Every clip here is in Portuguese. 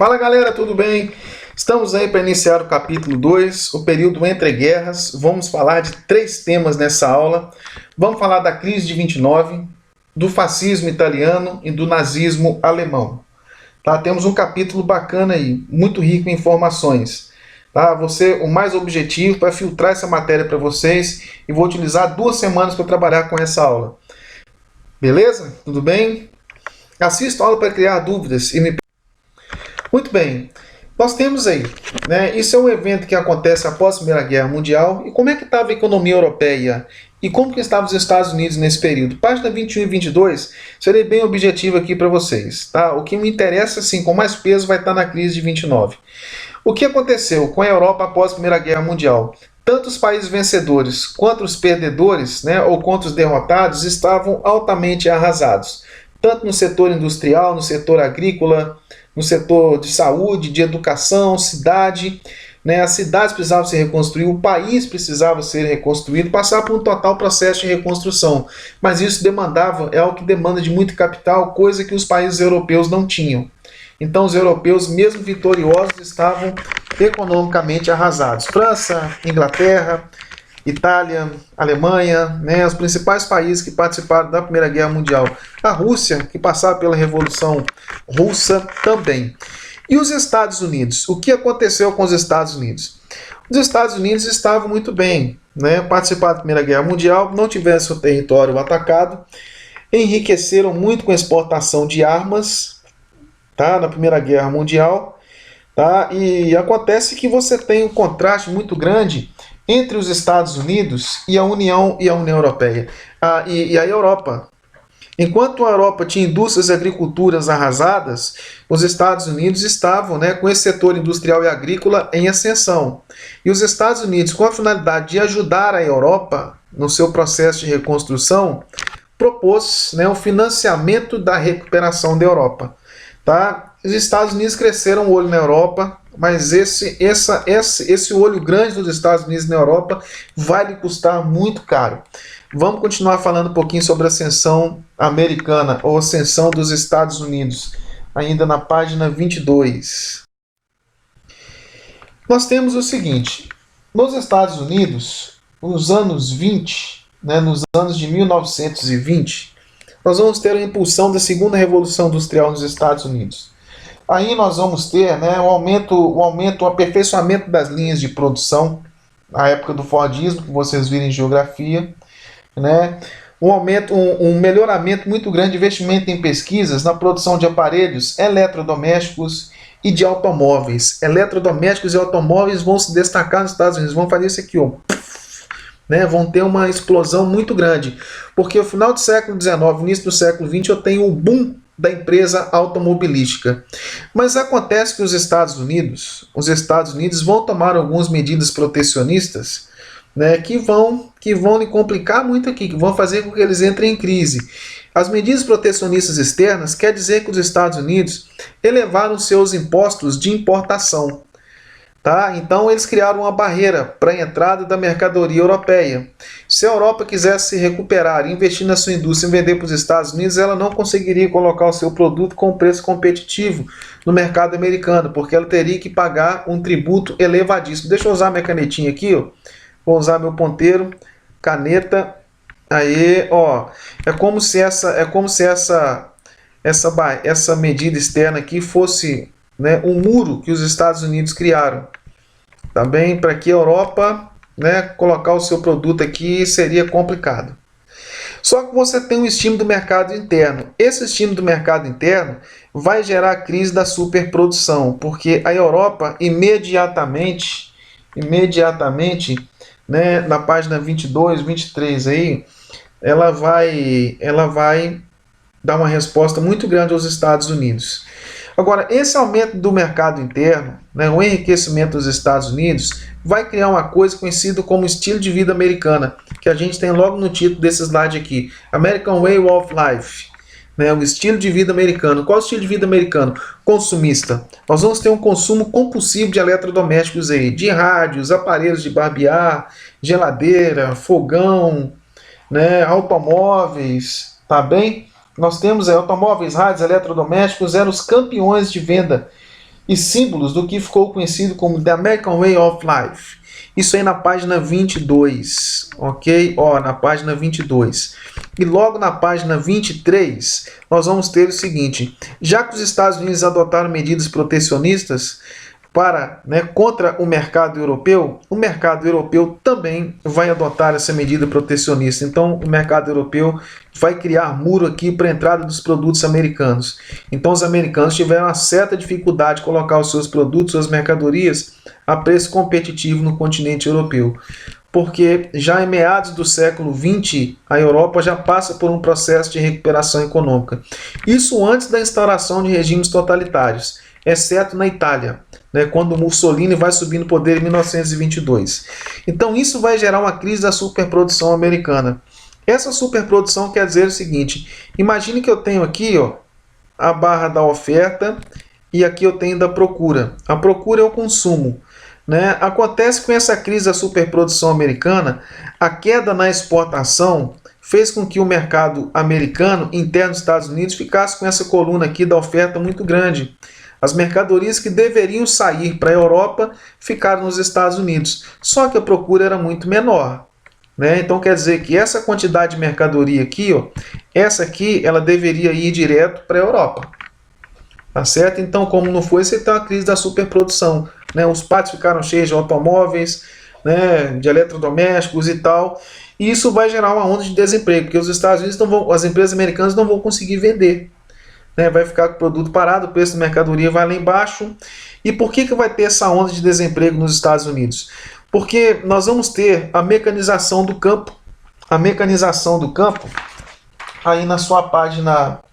Fala galera, tudo bem? Estamos aí para iniciar o capítulo 2, o período entre guerras. Vamos falar de 3 temas nessa aula. Vamos falar da crise de 29, do fascismo italiano e do nazismo alemão. Tá? Temos um capítulo bacana aí, muito rico em informações. Tá? Vou ser o mais objetivo para filtrar essa matéria para vocês e vou utilizar 2 semanas para trabalhar com essa aula. Beleza? Tudo bem? Assista a aula para criar dúvidas e me... Muito bem, nós temos aí, né? Isso é um evento que acontece após a Primeira Guerra Mundial. E como é que estava a economia europeia? E como que estavam os Estados Unidos nesse período? Página 21 e 22, serei bem objetivo aqui para vocês. Tá? O que me interessa, assim, com mais peso, vai estar na crise de 29. O que aconteceu com a Europa após a Primeira Guerra Mundial? Tanto os países vencedores quanto os perdedores, né, ou quanto os derrotados, estavam altamente arrasados. Tanto no setor industrial, no setor agrícola, no setor de saúde, de educação, cidade, né? As cidades precisavam se reconstruir, o país precisava ser reconstruído, passar por um total processo de reconstrução. Mas isso demandava, é algo que demanda de muito capital, coisa que os países europeus não tinham. Então os europeus, mesmo vitoriosos, estavam economicamente arrasados. França, Inglaterra, Itália, Alemanha, né, os principais países que participaram da Primeira Guerra Mundial. A Rússia, que passava pela Revolução Russa também. E os Estados Unidos? O que aconteceu com os Estados Unidos? Os Estados Unidos estavam muito bem, né, participaram da Primeira Guerra Mundial, não tiveram seu território atacado, enriqueceram muito com a exportação de armas, tá, na Primeira Guerra Mundial. Tá? E acontece que você tem um contraste muito grande entre os Estados Unidos e a União Europeia e a Europa. Enquanto a Europa tinha indústrias e agriculturas arrasadas, os Estados Unidos estavam, né, com esse setor industrial e agrícola em ascensão. E os Estados Unidos, com a finalidade de ajudar a Europa no seu processo de reconstrução, propôs, né, o financiamento da recuperação da Europa. Tá? Os Estados Unidos cresceram o olho na Europa, mas esse olho grande dos Estados Unidos na Europa vai lhe custar muito caro. Vamos continuar falando um pouquinho sobre a ascensão americana, ou ascensão dos Estados Unidos, ainda na página 22. Nós temos o seguinte, nos Estados Unidos, nos anos 20, né, nos anos de 1920, nós vamos ter a impulsão da segunda revolução industrial nos Estados Unidos. Aí nós vamos ter, né, o aperfeiçoamento das linhas de produção, a época do Fordismo, que vocês viram em geografia, né, um melhoramento muito grande de investimento em pesquisas na produção de aparelhos eletrodomésticos e de automóveis. Eletrodomésticos e automóveis vão se destacar nos Estados Unidos, vão fazer isso aqui, ó. Né, vão ter uma explosão muito grande, porque no final do século XIX, início do século XX, eu tenho o boom da empresa automobilística. Mas acontece que os Estados Unidos vão tomar algumas medidas protecionistas, né, que vão lhe complicar muito aqui, que vão fazer com que eles entrem em crise. As medidas protecionistas externas quer dizer que os Estados Unidos elevaram seus impostos de importação. Tá? Então eles criaram uma barreira para a entrada da mercadoria europeia. Se a Europa quisesse se recuperar, investir na sua indústria e vender para os Estados Unidos, ela não conseguiria colocar o seu produto com preço competitivo no mercado americano, porque ela teria que pagar um tributo elevadíssimo. Deixa eu usar minha canetinha aqui, ó. Vou usar meu ponteiro, caneta. Aí, ó, é como se essa medida externa aqui fosse, né, um muro que os Estados Unidos criaram. Também para que a Europa, né, colocar o seu produto aqui seria complicado. Só que você tem um estímulo do mercado interno. Esse estímulo do mercado interno vai gerar a crise da superprodução, porque a Europa imediatamente, né, na página 22, 23 aí, ela vai dar uma resposta muito grande aos Estados Unidos. Agora, esse aumento do mercado interno, né, o enriquecimento dos Estados Unidos, vai criar uma coisa conhecida como estilo de vida americana, que a gente tem logo no título desse slide aqui, American Way of Life, né, o estilo de vida americano. Qual é o estilo de vida americano? Consumista. Nós vamos ter um consumo compulsivo de eletrodomésticos aí, de rádios, aparelhos de barbear, geladeira, fogão, né, automóveis, tá bem? Nós temos automóveis, rádios, eletrodomésticos, eram os campeões de venda e símbolos do que ficou conhecido como The American Way of Life. Isso aí na página 22, ok? Ó, na página 22. E logo na página 23, nós vamos ter o seguinte: já que os Estados Unidos adotaram medidas protecionistas contra o mercado europeu também vai adotar essa medida protecionista. Então, o mercado europeu vai criar muro aqui para a entrada dos produtos americanos. Então, os americanos tiveram uma certa dificuldade de colocar os seus produtos, suas mercadorias, a preço competitivo no continente europeu. Porque já em meados do século XX, a Europa já passa por um processo de recuperação econômica. Isso antes da instauração de regimes totalitários, exceto na Itália, quando Mussolini vai subir no poder em 1922. Então isso vai gerar uma crise da superprodução americana. Essa superprodução quer dizer o seguinte: imagine que eu tenho aqui a barra da oferta e aqui eu tenho da procura. A procura é o consumo. Acontece com essa crise da superprodução americana, a queda na exportação fez com que o mercado americano interno dos Estados Unidos ficasse com essa coluna aqui da oferta muito grande. As mercadorias que deveriam sair para a Europa ficaram nos Estados Unidos, só que a procura era muito menor. Então quer dizer que essa quantidade de mercadoria aqui, essa aqui, ela deveria ir direto para a Europa. Tá certo? Então, como não foi, você tem uma crise da superprodução. Os pátios ficaram cheios de automóveis, de eletrodomésticos e tal. E isso vai gerar uma onda de desemprego, porque os Estados Unidos as empresas americanas não vão conseguir vender. Vai ficar com o produto parado, o preço da mercadoria vai lá embaixo. E por que vai ter essa onda de desemprego nos Estados Unidos? Porque nós vamos ter a mecanização do campo. A mecanização do campo, aí na sua página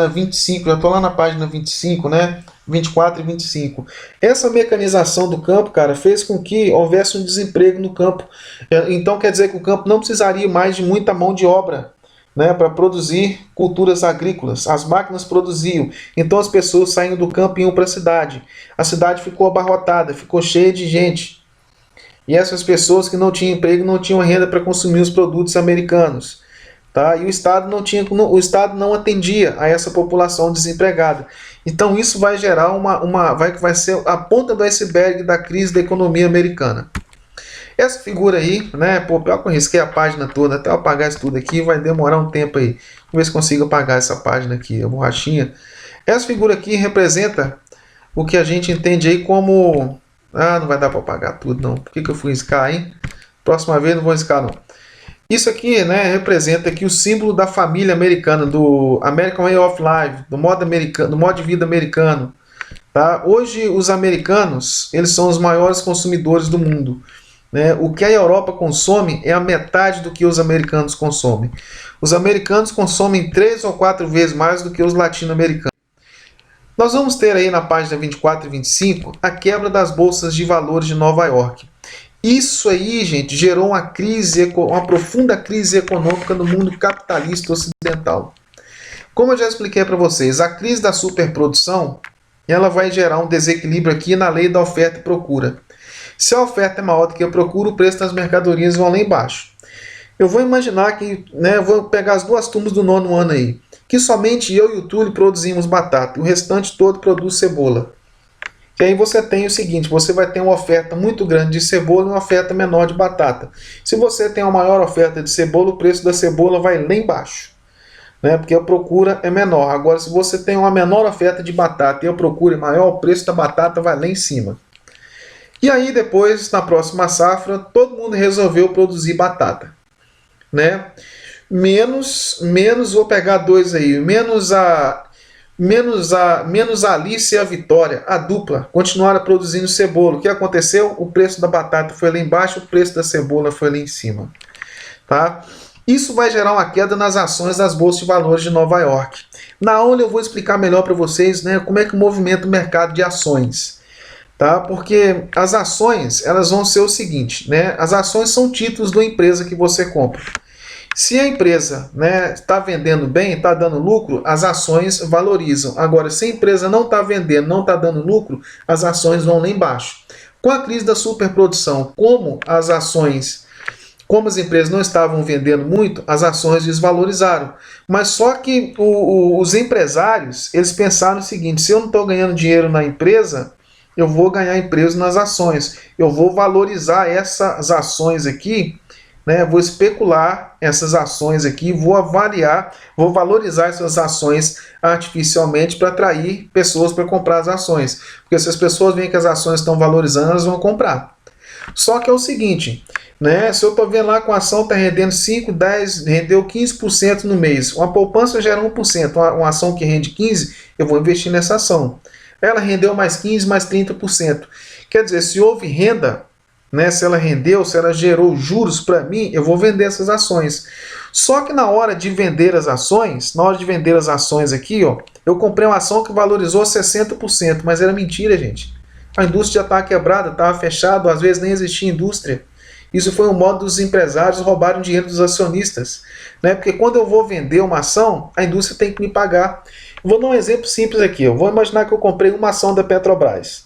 25, já estou lá na página 25, 24 e 25. Essa mecanização do campo, cara, fez com que houvesse um desemprego no campo. Então quer dizer que o campo não precisaria mais de muita mão de obra, para produzir culturas agrícolas. As máquinas produziam, então as pessoas saíam do campo e iam para a cidade. A cidade ficou abarrotada, ficou cheia de gente. E essas pessoas que não tinham emprego não tinham renda para consumir os produtos americanos. E o Estado não atendia a essa população desempregada. Então isso vai gerar vai ser a ponta do iceberg da crise da economia americana. Essa figura aí, pior que eu risquei a página toda, até eu apagar isso tudo aqui, vai demorar um tempo aí. Vamos ver se consigo apagar essa página aqui, a borrachinha. Essa figura aqui representa o que a gente entende aí como... não vai dar para apagar tudo não. Por que eu fui riscar, hein? Próxima vez não vou riscar não. Isso aqui, representa aqui o símbolo da família americana, do American Way of Life, do modo de vida americano. Hoje os americanos, eles são os maiores consumidores do mundo. O que a Europa consome é a metade do que os americanos consomem. Os americanos consomem 3 ou 4 vezes mais do que os latino-americanos. Nós vamos ter aí na página 24 e 25 a quebra das bolsas de valores de Nova York. Isso aí, gente, gerou uma profunda crise econômica no mundo capitalista ocidental. Como eu já expliquei para vocês, a crise da superprodução, ela vai gerar um desequilíbrio aqui na lei da oferta e procura. Se a oferta é maior do que a procura, o preço das mercadorias vão lá embaixo. Eu vou imaginar que, vou pegar as 2 turmas do 9º ano aí, que somente eu e o Túlio produzimos batata, e o restante todo produz cebola. E aí você tem o seguinte, você vai ter uma oferta muito grande de cebola e uma oferta menor de batata. Se você tem uma maior oferta de cebola, o preço da cebola vai lá embaixo, porque a procura é menor. Agora, se você tem uma menor oferta de batata e a procura é maior, o preço da batata vai lá em cima. E aí depois, na próxima safra, todo mundo resolveu produzir batata. Menos, vou pegar 2 aí, menos a Alice e a Vitória, a dupla, continuaram produzindo cebola. O que aconteceu? O preço da batata foi lá embaixo, o preço da cebola foi lá em cima. Isso vai gerar uma queda nas ações das bolsas de valores de Nova York. Na aula eu vou explicar melhor para vocês como é que movimenta o mercado de ações. Porque as ações, elas vão ser o seguinte, as ações são títulos da empresa que você compra. Se a empresa está vendendo bem, está dando lucro, as ações valorizam. Agora, se a empresa não está vendendo, não está dando lucro, as ações vão lá embaixo. Com a crise da superprodução, como as ações Como as empresas não estavam vendendo muito, as ações desvalorizaram. Mas só que os empresários, eles pensaram o seguinte: se eu não estou ganhando dinheiro na empresa, eu vou ganhar preço nas ações. Eu vou valorizar essas ações aqui, né? Vou especular essas ações aqui, vou avaliar, vou valorizar essas ações artificialmente para atrair pessoas para comprar as ações. Porque se as pessoas veem que as ações estão valorizando, elas vão comprar. Só que é o seguinte, né? Se eu estou vendo lá que a ação está rendendo 5, 10, rendeu 15% no mês, uma poupança gera 1%, uma ação que rende 15%, eu vou investir nessa ação. Ela rendeu mais 15%, mais 30%. Quer dizer, se houve renda, né? Se ela rendeu, se ela gerou juros para mim, eu vou vender essas ações. Só que na hora de vender as ações, aqui, ó, eu comprei uma ação que valorizou 60%, mas era mentira, gente. A indústria já estava quebrada, estava fechada, às vezes nem existia indústria. Isso foi um modo dos empresários roubarem dinheiro dos acionistas, né? Porque quando eu vou vender uma ação, a indústria tem que me pagar. Vou dar um exemplo simples aqui. Eu vou imaginar que eu comprei uma ação da Petrobras,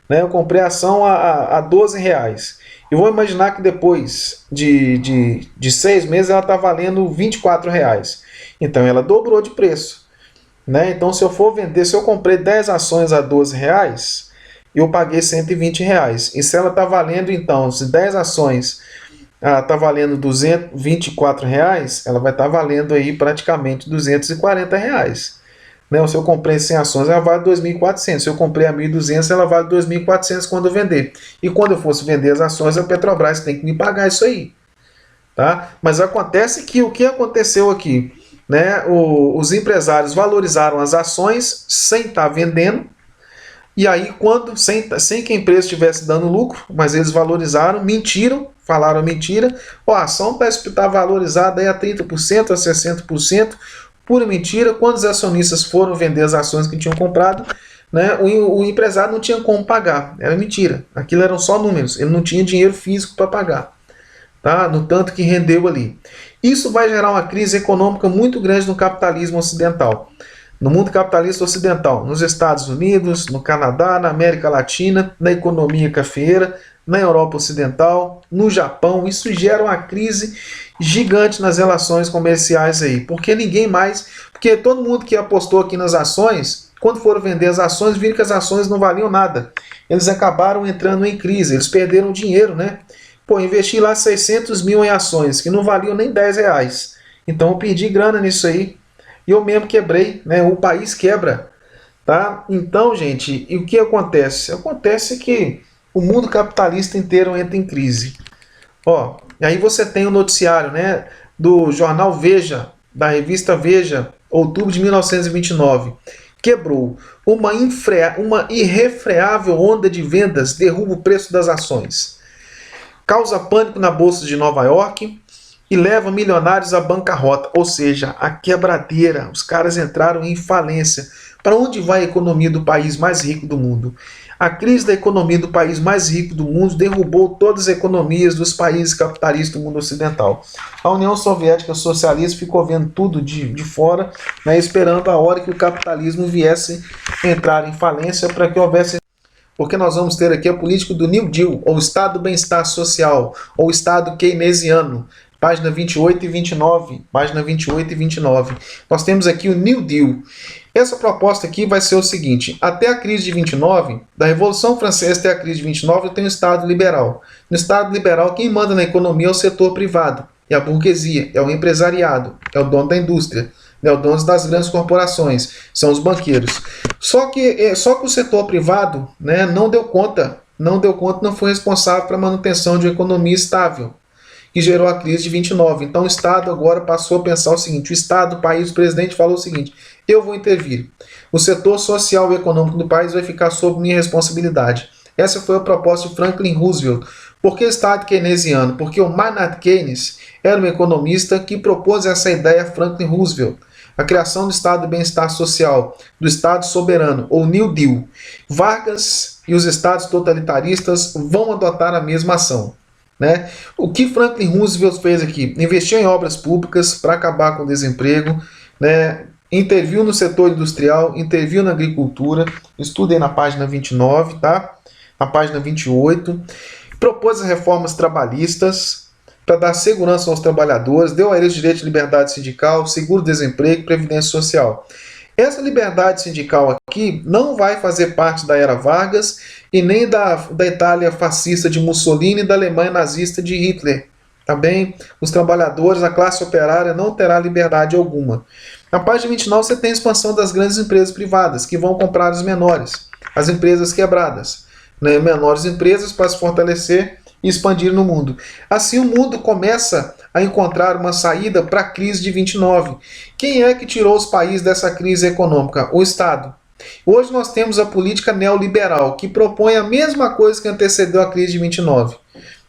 né? Eu comprei a ação a R$12. Eu vou imaginar que depois de 6 meses ela está valendo R$24. Então ela dobrou de preço, né? Então se eu for vender, se eu comprei 10 ações a R$12, eu paguei R$120. E se ela está valendo, então, se 10 ações está valendo R$224, ela vai estar valendo aí praticamente R$240. Né? Ou se eu comprei 100 ações, ela vale 2.400. Se eu comprei a 1.200, ela vale 2.400 quando eu vender. E quando eu fosse vender as ações, a Petrobras tem que me pagar isso aí. Tá? Mas acontece que o que aconteceu aqui? Né? Os empresários valorizaram as ações sem estar vendendo. E aí, sem que a empresa estivesse dando lucro, mas eles valorizaram, mentiram, falaram mentira, a ação está valorizada aí a 30%, a 60%, pura mentira. Quando os acionistas foram vender as ações que tinham comprado, né, o empresário não tinha como pagar, era mentira, aquilo eram só números, ele não tinha dinheiro físico para pagar, tá? No tanto que rendeu ali. Isso vai gerar uma crise econômica muito grande no capitalismo ocidental. No mundo capitalista ocidental, nos Estados Unidos, no Canadá, na América Latina, na economia cafeeira, na Europa Ocidental, no Japão, isso gera uma crise gigante nas relações comerciais aí, porque todo mundo que apostou aqui nas ações, quando foram vender as ações, viram que as ações não valiam nada. Eles acabaram entrando em crise, eles perderam dinheiro, né? Investi lá 600 mil em ações, que não valiam nem R$10. Então eu perdi grana nisso aí. E eu mesmo quebrei, né? O país quebra, tá? Então, gente, e o que acontece? Acontece que o mundo capitalista inteiro entra em crise. E aí você tem o noticiário, né, do jornal Veja, da revista Veja, outubro de 1929. Quebrou. Uma irrefreável onda de vendas derruba o preço das ações. Causa pânico na Bolsa de Nova York e leva milionários à bancarrota, ou seja, a quebradeira. Os caras entraram em falência. Para onde vai a economia do país mais rico do mundo? A crise da economia do país mais rico do mundo derrubou todas as economias dos países capitalistas do mundo ocidental. A União Soviética socialista ficou vendo tudo de fora, né, esperando a hora que o capitalismo viesse entrar em falência para que houvesse... Porque nós vamos ter aqui a política do New Deal, ou Estado do Bem-Estar Social, ou Estado keynesiano. Página 28 e 29. Página 28 e 29. Nós temos aqui o New Deal. Essa proposta aqui vai ser o seguinte: até a crise de 29, da Revolução Francesa até a crise de 29, eu tenho um Estado liberal. No Estado liberal, quem manda na economia é o setor privado, é a burguesia, é o empresariado, é o dono da indústria, é o dono das grandes corporações, são os banqueiros. Só que o setor privado, né, não deu conta, não foi responsável para a manutenção de uma economia estável, que gerou a crise de 29. Então o Estado agora passou a pensar o seguinte: o Estado, o país, o presidente falou o seguinte: eu vou intervir. O setor social e econômico do país vai ficar sob minha responsabilidade. Essa foi a proposta de Franklin Roosevelt. Por que Estado keynesiano? Porque o Maynard Keynes era um economista que propôs essa ideia a Franklin Roosevelt. A criação do Estado de Bem-Estar Social, do Estado Soberano, ou New Deal. Vargas e os Estados totalitaristas vão adotar a mesma ação. Né? O que Franklin Roosevelt fez aqui? Investiu em obras públicas para acabar com o desemprego, né? Interviu no setor industrial, interviu na agricultura. Estudem na página 29, tá? Na página 28. Propôs as reformas trabalhistas, para dar segurança aos trabalhadores, deu a eles direito de liberdade sindical, seguro-desemprego e previdência social. Essa liberdade sindical aqui não vai fazer parte da era Vargas e nem da Itália fascista de Mussolini e da Alemanha nazista de Hitler. Tá bem? Os trabalhadores, a classe operária não terá liberdade alguma. Na página 29 você tem a expansão das grandes empresas privadas, que vão comprar as menores, as empresas quebradas, né? Menores empresas para se fortalecer e expandir no mundo. Assim o mundo começa a encontrar uma saída para a crise de 29. Quem é que tirou os países dessa crise econômica? O Estado. Hoje nós temos a política neoliberal, que propõe a mesma coisa que antecedeu a crise de 29.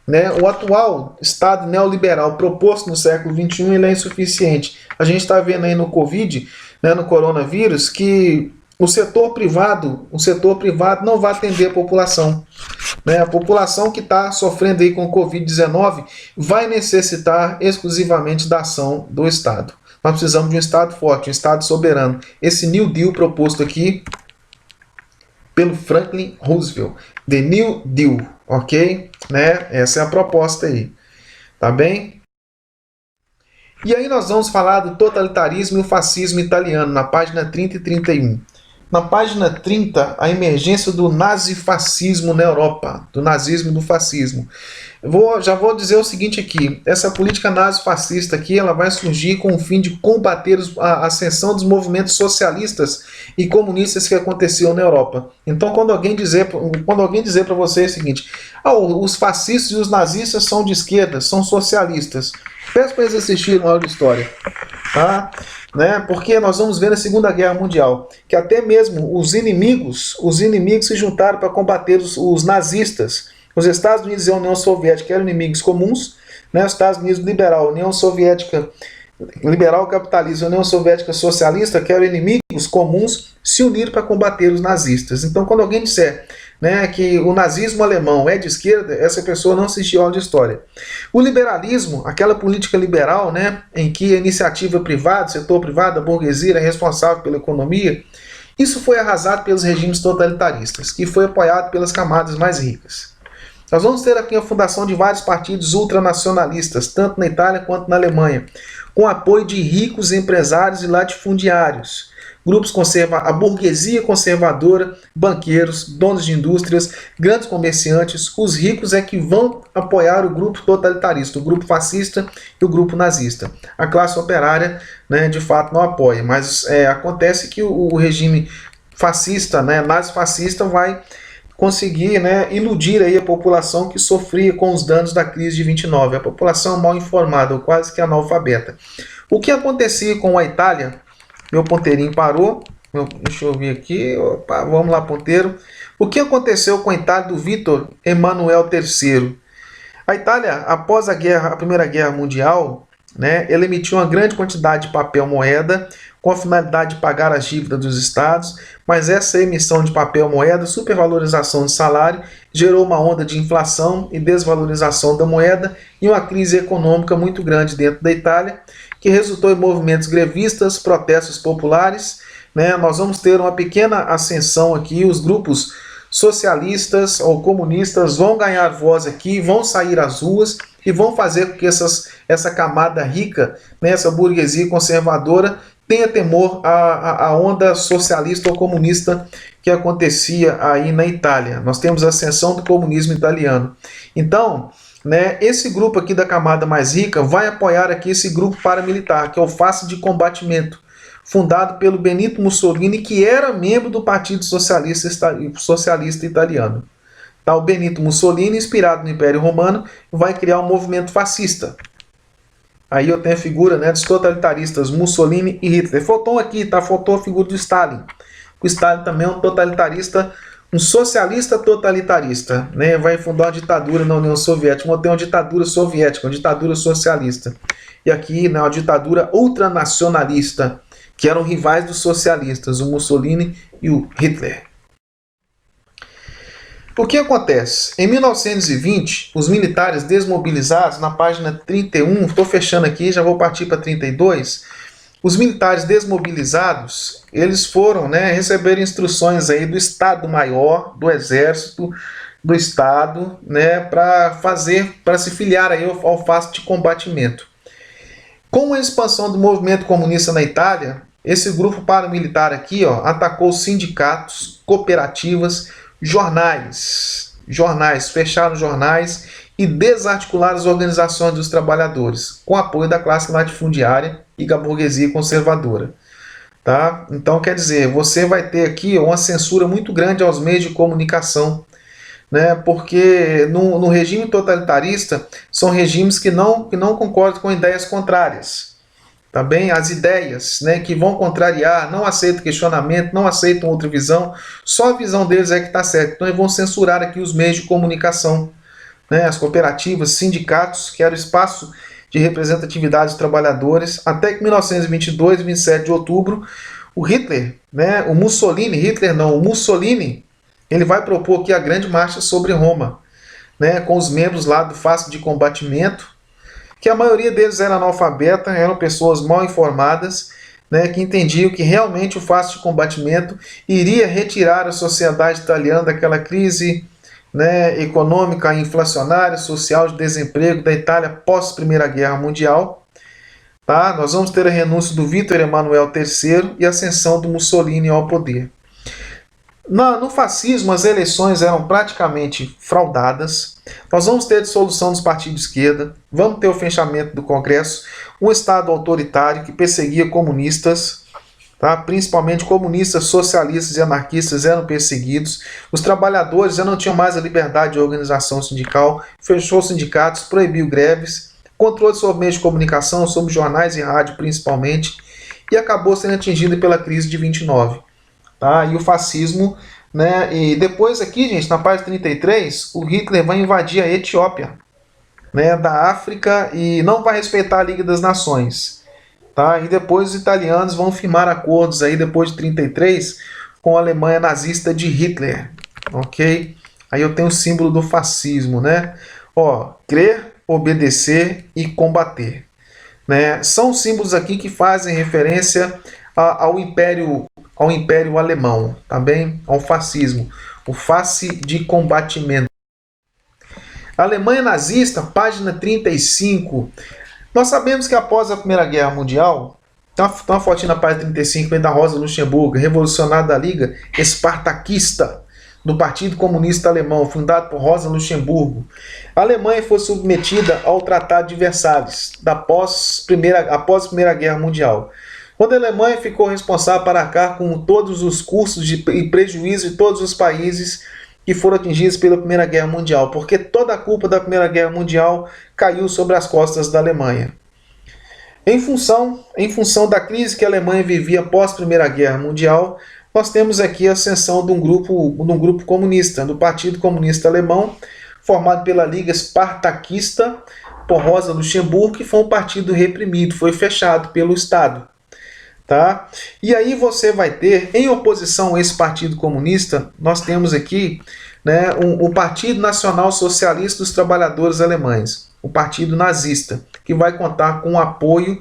Né? O atual Estado neoliberal proposto no século XXI ele é insuficiente. A gente está vendo aí no Covid, né, no coronavírus, que o setor privado não vai atender a população. Né? A população que está sofrendo aí com o Covid-19 vai necessitar exclusivamente da ação do Estado. Nós precisamos de um Estado forte, um Estado soberano. Esse New Deal proposto aqui pelo Franklin Roosevelt. The New Deal, ok? Né? Essa é a proposta aí. Tá bem? E aí nós vamos falar do totalitarismo e o fascismo italiano, na página 30 e 31. Na página 30, a emergência do nazifascismo na Europa, do nazismo e do fascismo. Já vou dizer o seguinte aqui, essa política nazifascista aqui, ela vai surgir com o fim de combater a ascensão dos movimentos socialistas e comunistas que aconteciam na Europa. Então, quando alguém dizer para você o seguinte, os fascistas e os nazistas são de esquerda, são socialistas, peço para eles assistirem uma aula de história, tá? Né? Porque nós vamos ver na Segunda Guerra Mundial que até mesmo os inimigos se juntaram para combater os nazistas. Os Estados Unidos e a União Soviética eram inimigos comuns, né? Os Estados Unidos liberal, a União Soviética liberal capitalista, a União Soviética socialista, que eram inimigos comuns, se uniram para combater os nazistas. Então, quando alguém disser, né, que o nazismo alemão é de esquerda, essa pessoa não assistiu aula de história. O liberalismo, aquela política liberal, né, em que a iniciativa privada, setor privado, a burguesia é responsável pela economia, isso foi arrasado pelos regimes totalitaristas, que foi apoiado pelas camadas mais ricas. Nós vamos ter aqui a fundação de vários partidos ultranacionalistas, tanto na Itália quanto na Alemanha, com apoio de ricos empresários e latifundiários. Grupos a burguesia conservadora, banqueiros, donos de indústrias, grandes comerciantes, os ricos é que vão apoiar o grupo totalitarista, o grupo fascista e o grupo nazista. A classe operária, né, de fato não apoia, mas acontece que o regime fascista, né, nazifascista, vai conseguir, né, iludir aí a população que sofria com os danos da crise de 29, a população mal informada, ou quase que analfabeta. O que acontecia com a Itália? Meu ponteirinho parou, deixa eu ver aqui, opa, vamos lá, ponteiro. O que aconteceu com a Itália do Vítor Emanuel III? A Itália, após a Primeira Guerra Mundial, né, ela emitiu uma grande quantidade de papel moeda com a finalidade de pagar as dívidas dos estados, mas essa emissão de papel moeda, supervalorização de salário, gerou uma onda de inflação e desvalorização da moeda e uma crise econômica muito grande dentro da Itália, que resultou em movimentos grevistas, protestos populares, né? Nós vamos ter uma pequena ascensão aqui, os grupos socialistas ou comunistas vão ganhar voz aqui, vão sair às ruas e vão fazer com que essa camada rica, né, essa burguesia conservadora, tenha temor à onda socialista ou comunista que acontecia aí na Itália. Nós temos a ascensão do comunismo italiano. Então, né, esse grupo aqui da camada mais rica vai apoiar aqui esse grupo paramilitar, que é o Face de Combatimento, fundado pelo Benito Mussolini, que era membro do Partido Socialista Italiano. Tá, o Benito Mussolini, inspirado no Império Romano, vai criar um movimento fascista. Aí eu tenho a figura, né, dos totalitaristas Mussolini e Hitler. Faltou aqui, tá? Faltou a figura do Stalin. O Stalin também é um totalitarista, um socialista totalitarista, né? Vai fundar uma ditadura na União Soviética. Vamos ter uma ditadura soviética, uma ditadura socialista. E aqui, né, uma ditadura ultranacionalista, que eram rivais dos socialistas, o Mussolini e o Hitler. O que acontece? Em 1920, os militares desmobilizados, na página 31, estou fechando aqui, já vou partir para 32, os militares desmobilizados, eles foram, né, receber instruções aí do Estado-Maior, do Exército, do Estado, né, para se filiar aí ao fascio de combatimento. Com a expansão do movimento comunista na Itália, esse grupo paramilitar aqui, ó, atacou sindicatos, cooperativas, jornais, fecharam jornais e desarticularam as organizações dos trabalhadores, com apoio da classe latifundiária e da burguesia conservadora. Tá? Então, quer dizer, você vai ter aqui uma censura muito grande aos meios de comunicação, né? Porque no regime totalitarista são regimes que não concordam com ideias contrárias. Tá bem? As ideias, né, que vão contrariar, não aceitam questionamento, não aceitam outra visão, só a visão deles é que está certa. Então eles vão censurar aqui os meios de comunicação, né, as cooperativas, sindicatos, que era o espaço de representatividade dos trabalhadores, até que em 1922, 27 de outubro, o Mussolini, ele vai propor aqui a grande marcha sobre Roma, né, com os membros lá do fascio de combatimento, que a maioria deles era analfabeta, eram pessoas mal informadas, né, que entendiam que realmente o fascio de combatimento iria retirar a sociedade italiana daquela crise, né, econômica, inflacionária, social, de desemprego da Itália pós Primeira Guerra Mundial. Tá? Nós vamos ter a renúncia do Vítor Emanuel III e a ascensão do Mussolini ao poder. No fascismo, as eleições eram praticamente fraudadas. Nós vamos ter a dissolução dos partidos de esquerda, vamos ter o fechamento do Congresso, um Estado autoritário que perseguia comunistas, tá? Principalmente comunistas, socialistas e anarquistas eram perseguidos. Os trabalhadores já não tinham mais a liberdade de organização sindical, fechou sindicatos, proibiu greves, controle sobre meios de comunicação, sobre jornais e rádio principalmente, e acabou sendo atingido pela crise de 29. Tá? E o fascismo, né? E depois aqui, gente, na página 33, o Hitler vai invadir a Etiópia, né, da África, e não vai respeitar a Liga das Nações. Tá? E depois os italianos vão firmar acordos aí depois de 33 com a Alemanha nazista de Hitler. Ok? Aí eu tenho o símbolo do fascismo, né? Ó, crer, obedecer e combater. Né? São símbolos aqui que fazem referência ao Império Alemão, tá bem? Ao fascismo, o face de combatimento. A Alemanha nazista, página 35. Nós sabemos que após a Primeira Guerra Mundial, tem uma fotinha na página 35 aí da Rosa Luxemburgo, revolucionária da Liga Espartaquista, do Partido Comunista Alemão, fundado por Rosa Luxemburgo. A Alemanha foi submetida ao Tratado de Versalhes, após a Primeira Guerra Mundial, quando a Alemanha ficou responsável para arcar com todos os custos e prejuízos de todos os países que foram atingidos pela Primeira Guerra Mundial, porque toda a culpa da Primeira Guerra Mundial caiu sobre as costas da Alemanha. Em função da crise que a Alemanha vivia após a Primeira Guerra Mundial, nós temos aqui a ascensão de um grupo comunista, do Partido Comunista Alemão, formado pela Liga Espartaquista, por Rosa Luxemburgo, que foi um partido reprimido, foi fechado pelo Estado. Tá? E aí você vai ter, em oposição a esse Partido Comunista, nós temos aqui, né, o Partido Nacional Socialista dos Trabalhadores Alemães, o Partido Nazista, que vai contar com o apoio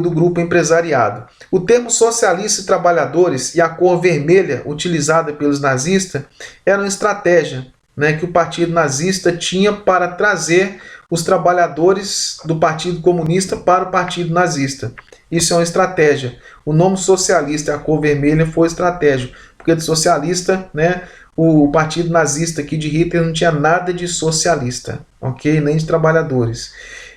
do grupo empresariado. O termo socialista e trabalhadores e a cor vermelha utilizada pelos nazistas era uma estratégia, né, que o Partido Nazista tinha para trazer os trabalhadores do Partido Comunista para o Partido Nazista. Isso é uma estratégia. O nome socialista e a cor vermelha foi estratégia, porque de socialista, né, o Partido Nazista aqui de Hitler não tinha nada de socialista, ok? Nem de trabalhadores.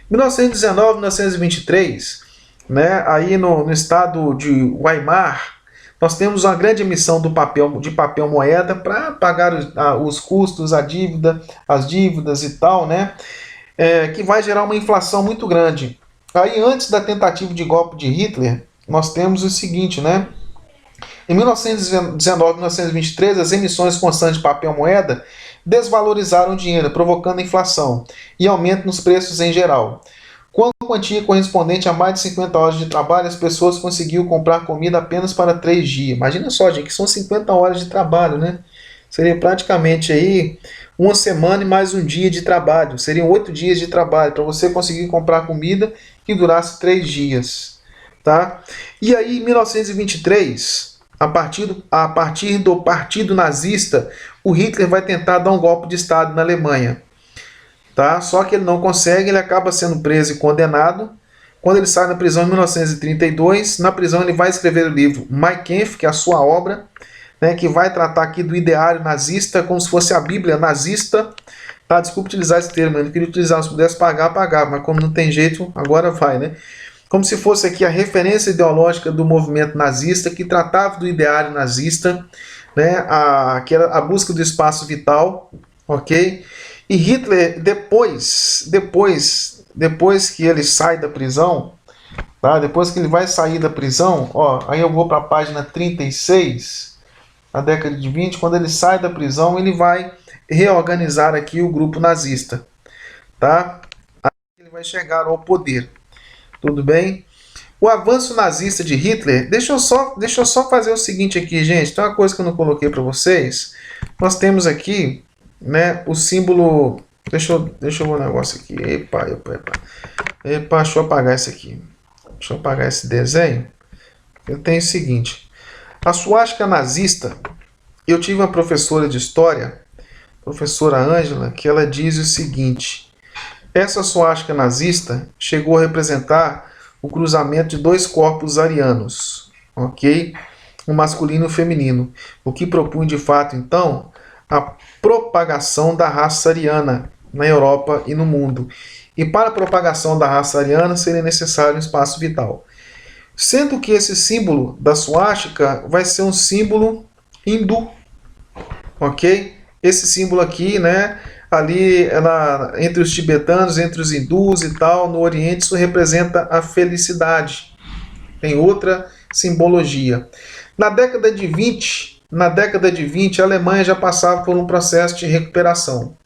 1919, 1923, né, aí no estado de Weimar, nós temos uma grande emissão de papel moeda para pagar os custos, as dívidas e tal, né, que vai gerar uma inflação muito grande. Aí, antes da tentativa de golpe de Hitler, nós temos o seguinte, né? Em 1919 e 1923, as emissões constantes de papel moeda desvalorizaram o dinheiro, provocando inflação e aumento nos preços em geral. Com a quantia correspondente a mais de 50 horas de trabalho, as pessoas conseguiam comprar comida apenas para 3 dias. Imagina só, gente, que são 50 horas de trabalho, né? Seria praticamente aí uma semana e mais um dia de trabalho. Seriam 8 dias de trabalho para você conseguir comprar comida que durasse 3 dias. Tá? E aí, em 1923, a partir do Partido Nazista, o Hitler vai tentar dar um golpe de Estado na Alemanha. Tá? Só que ele não consegue, ele acaba sendo preso e condenado. Quando ele sai da prisão em 1932, na prisão ele vai escrever o livro Mein Kampf, que é a sua obra, né, que vai tratar aqui do ideário nazista, como se fosse a Bíblia nazista. Tá? Desculpa utilizar esse termo, eu não queria utilizar, se pudesse pagar, pagava, mas como não tem jeito, agora vai, né? Como se fosse aqui a referência ideológica do movimento nazista, que tratava do ideário nazista, né, que era a busca do espaço vital, ok? E Hitler, depois que ele sai da prisão, tá? Depois que ele vai sair da prisão, ó, aí eu vou para a página 36, na década de 20, quando ele sai da prisão, ele vai reorganizar aqui o grupo nazista, tá? Aí ele vai chegar ao poder, tudo bem? O avanço nazista de Hitler, deixa eu só fazer o seguinte aqui, gente, tem uma coisa que eu não coloquei para vocês. Nós temos aqui, né, o símbolo, deixa eu ver um negócio aqui, epa, deixa eu apagar isso aqui, deixa eu apagar esse desenho. Eu tenho o seguinte, a suástica nazista, eu tive uma professora de história, professora Ângela, que ela diz o seguinte, essa suástica nazista chegou a representar o cruzamento de dois corpos arianos, ok? Um masculino e um feminino, o que propunha de fato, então, a propagação da raça ariana na Europa e no mundo. E para a propagação da raça ariana seria necessário um espaço vital. Sendo que esse símbolo da suástica vai ser um símbolo hindu, ok? Esse símbolo aqui, né, ali entre os tibetanos, entre os hindus e tal, no Oriente, isso representa a felicidade. Tem outra simbologia. Na década de 20, a Alemanha já passava por um processo de recuperação.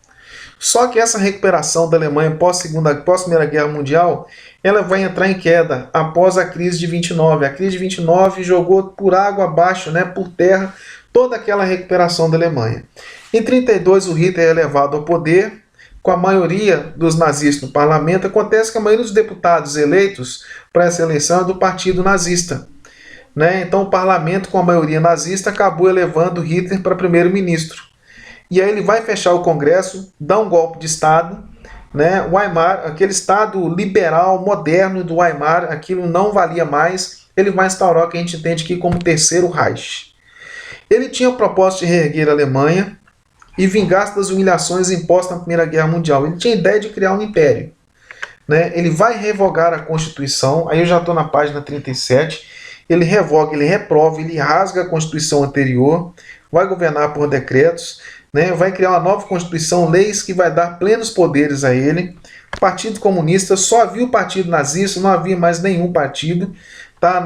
Só que essa recuperação da Alemanha pós-Primeira Guerra Mundial, ela vai entrar em queda após a crise de 29. A crise de 29 jogou por água abaixo, né, por terra, toda aquela recuperação da Alemanha. Em 32, o Hitler é elevado ao poder, com a maioria dos nazistas no parlamento. Acontece que a maioria dos deputados eleitos para essa eleição é do partido nazista, né? Então o parlamento, com a maioria nazista, acabou elevando Hitler para primeiro-ministro. E aí ele vai fechar o Congresso, dá um golpe de Estado, né? Weimar, aquele Estado liberal, moderno do Weimar, aquilo não valia mais. Ele vai instaurar o que a gente entende aqui como Terceiro Reich. Ele tinha o propósito de reerguer a Alemanha e vingar-se das humilhações impostas na Primeira Guerra Mundial. Ele tinha a ideia de criar um império, né? Ele vai revogar a Constituição, aí eu já estou na página 37, ele revoga, ele reprova, ele rasga a Constituição anterior, vai governar por decretos, né? Vai criar uma nova Constituição, leis que vai dar plenos poderes a ele. O Partido Comunista, só havia o Partido Nazista, não havia mais nenhum partido. Tá?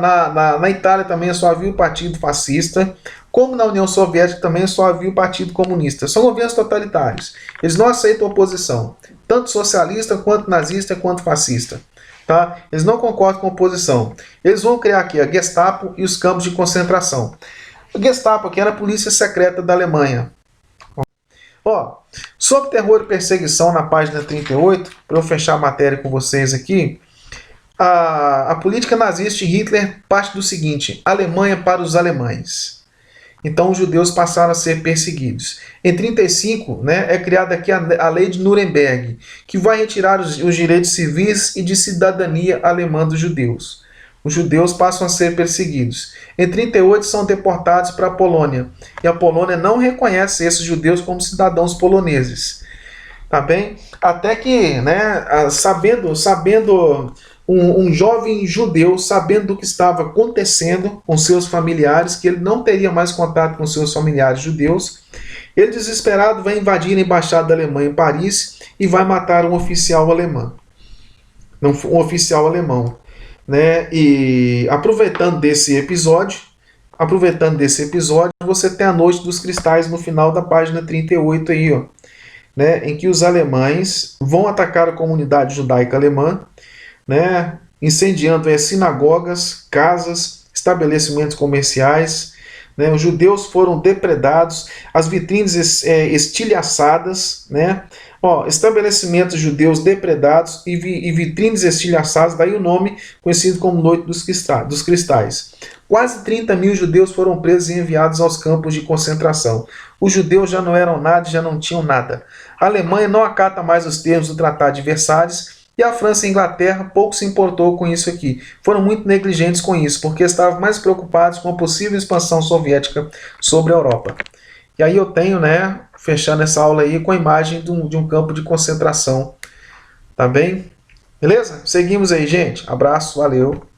Na Itália também só havia o Partido Fascista, como na União Soviética também só havia o Partido Comunista. São governos totalitários. Eles não aceitam oposição, tanto socialista, quanto nazista, quanto fascista. Tá? Eles não concordam com oposição. Eles vão criar aqui a Gestapo e os campos de concentração. A Gestapo aqui era a polícia secreta da Alemanha. Ó, sobre terror e perseguição, na página 38, para eu fechar a matéria com vocês aqui, a política nazista de Hitler parte do seguinte: Alemanha para os alemães. Então os judeus passaram a ser perseguidos. Em 35, né, é criada aqui a lei de Nuremberg, que vai retirar os direitos civis e de cidadania alemã dos judeus. Os judeus passam a ser perseguidos. Em 38 são deportados para a Polônia. E a Polônia não reconhece esses judeus como cidadãos poloneses. Tá bem? Até que, né, sabendo um jovem judeu, sabendo do que estava acontecendo com seus familiares, que ele não teria mais contato com seus familiares judeus, ele, desesperado, vai invadir a embaixada da Alemanha em Paris e vai matar um oficial alemão. Né? E aproveitando desse episódio, você tem a Noite dos Cristais no final da página 38 aí, ó, né? Em que os alemães vão atacar a comunidade judaica alemã, né? Incendiando sinagogas, casas, estabelecimentos comerciais, né? Os judeus foram depredados, as vitrines estilhaçadas, né? Ó, estabelecimentos judeus depredados e vitrines estilhaçadas, daí o nome conhecido como Noite dos Cristais. Quase 30 mil judeus foram presos e enviados aos campos de concentração. Os judeus já não eram nada e já não tinham nada. A Alemanha não acata mais os termos do Tratado de Versalhes e a França e a Inglaterra pouco se importou com isso aqui. Foram muito negligentes com isso, porque estavam mais preocupados com a possível expansão soviética sobre a Europa. E aí eu tenho, fechando essa aula aí com a imagem de um campo de concentração. Tá bem? Beleza? Seguimos aí, gente. Abraço, valeu.